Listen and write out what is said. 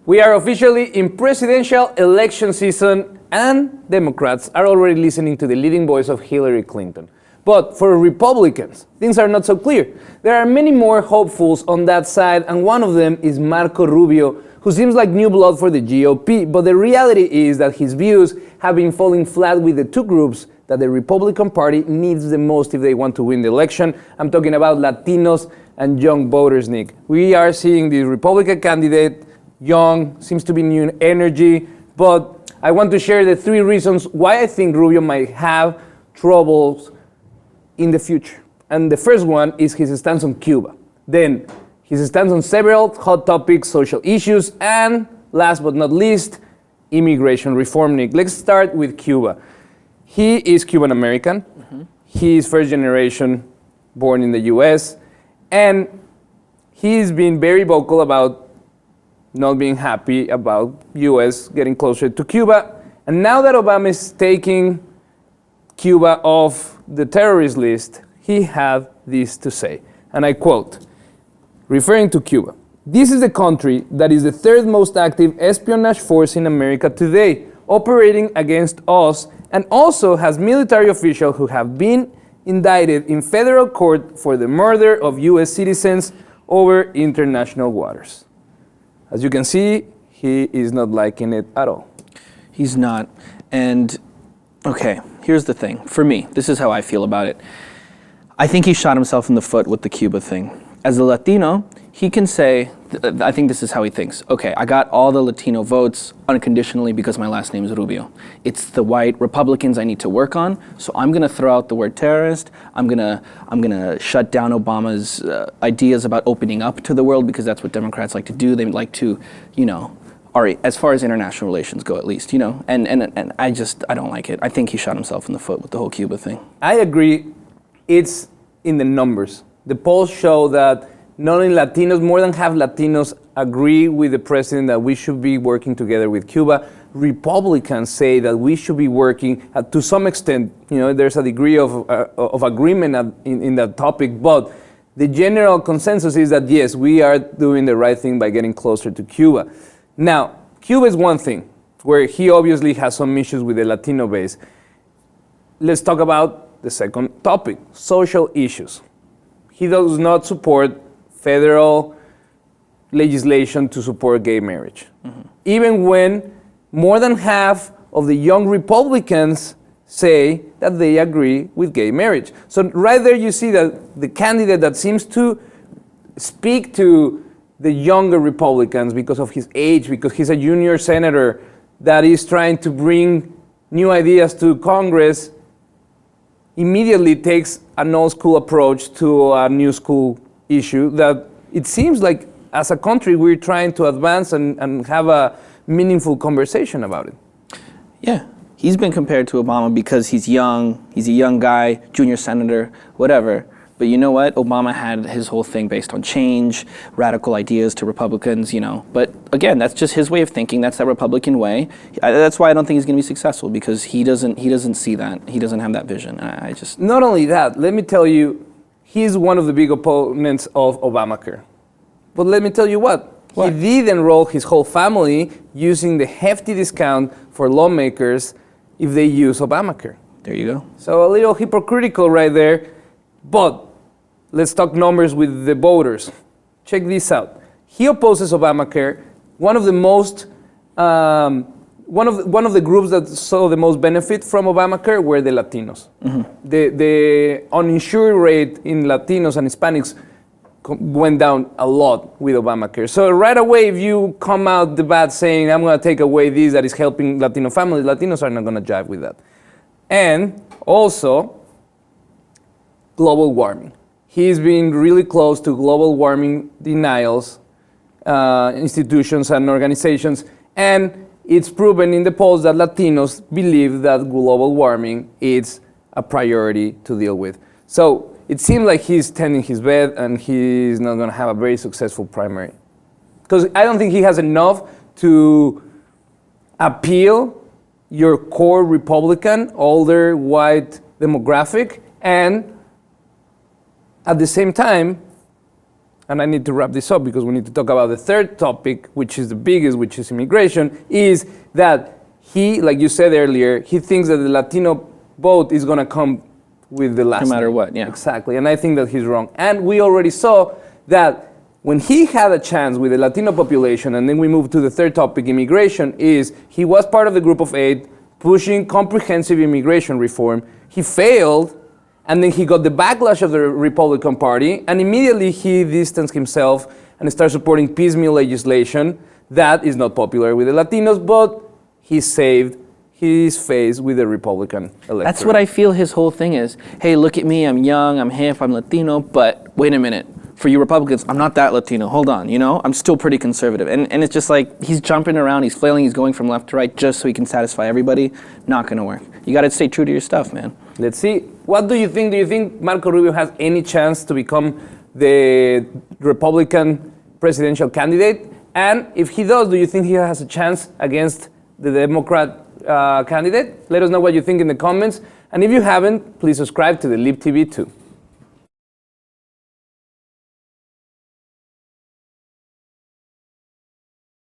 We are officially in presidential election season, and Democrats are already listening to the leading voice of Hillary Clinton. But for Republicans, things are not so clear. There are many more hopefuls on that side, and one of them is Marco Rubio, who seems like new blood for the GOP, but the reality is that his views have been falling flat with the two groups that the Republican Party needs the most if they want to win the election. I'm talking about Latinos and young voters, Nick. We are seeing the Republican candidate, young, seems to be new energy, but I want to share the three reasons why I think Rubio might have troubles in the future. And the first one is his stance on Cuba. Then his stance on several hot topics, social issues, and last but not least, immigration reform, Nick. Let's start with Cuba. He is Cuban American. He is first generation born in the US, and he's been very vocal about not being happy about US getting closer to Cuba. And now that Obama is taking Cuba off the terrorist list, he had this to say, and I quote, referring to Cuba, "This is the country that is the third most active espionage force in America today, operating against us, and also has military officials who have been indicted in federal court for the murder of US citizens over international waters." As you can see, he is not liking it at all. He's not. And, okay, here's the thing. For me, this is how I feel about it. I think he shot himself in the foot with the Cuba thing. As a Latino, he can say, I think this is how he thinks. Okay, I got all the Latino votes unconditionally because my last name is Rubio. It's the white Republicans I need to work on, so I'm gonna throw out the word terrorist. I'm gonna shut down Obama's ideas about opening up to the world, because that's what Democrats like to do. They like to, as far as international relations go, at least, And I don't like it. I think he shot himself in the foot with the whole Cuba thing. I agree. It's in the numbers. The polls show that not only Latinos, more than half Latinos agree with the president that we should be working together with Cuba. Republicans say that we should be working to some extent. There's a degree of agreement in that topic, but the general consensus is that yes, we are doing the right thing by getting closer to Cuba. Now, Cuba is one thing where he obviously has some issues with the Latino base. Let's talk about the second topic, social issues. He does not support federal legislation to support gay marriage. Even when more than half of the young Republicans say that they agree with gay marriage. So right there you see that the candidate that seems to speak to the younger Republicans because of his age, because he's a junior senator that is trying to bring new ideas to Congress, immediately takes an old school approach to a new school issue that it seems like as a country we're trying to advance and have a meaningful conversation about it. Yeah, he's been compared to Obama because he's young, he's a young guy, junior senator, whatever. But you know what? Obama had his whole thing based on change, radical ideas to Republicans, But again, that's just his way of thinking. That's that Republican way. That's why I don't think he's going to be successful, because he doesn't see that. He doesn't have that vision. I just. Not only that, let me tell you, he's one of the big opponents of Obamacare. But let me tell you what? He did enroll his whole family using the hefty discount for lawmakers if they use Obamacare. There you go. So a little hypocritical right there, but let's talk numbers with the voters. Check this out. He opposes Obamacare. One of the groups that saw the most benefit from Obamacare were the Latinos. The uninsured rate in Latinos and Hispanics went down a lot with Obamacare. So right away, if you come out the bat saying, I'm going to take away this that is helping Latino families, Latinos are not going to jive with that. And also, global warming. He's been really close to global warming denials, institutions and organizations, and it's proven in the polls that Latinos believe that global warming is a priority to deal with. So it seems like he's tending his bed and he's not going to have a very successful primary. Because I don't think he has enough to appeal your core Republican, older, white demographic, and at the same time, and I need to wrap this up because we need to talk about the third topic, which is the biggest, which is immigration, is that he, like you said earlier, he thinks that the Latino vote is going to come with the last No matter name. what, yeah. Exactly, and I think that he's wrong. And we already saw that when he had a chance with the Latino population, and then we move to the third topic, immigration, is he was part of the group of 8 pushing comprehensive immigration reform. He failed, and then he got the backlash of the Republican Party, and immediately he distanced himself and started supporting piecemeal legislation that is not popular with the Latinos, but he saved his face with the Republican electorate. That's what I feel his whole thing is. Hey, look at me, I'm young, I'm hip, I'm Latino, but wait a minute. For you Republicans, I'm not that Latino. Hold on, I'm still pretty conservative. And it's just like he's jumping around, he's flailing, he's going from left to right just so he can satisfy everybody. Not gonna work. You gotta stay true to your stuff, man. Let's see. What do you think? Do you think Marco Rubio has any chance to become the Republican presidential candidate? And if he does, do you think he has a chance against the Democrat candidate? Let us know what you think in the comments. And if you haven't, please subscribe to the Lib TV too.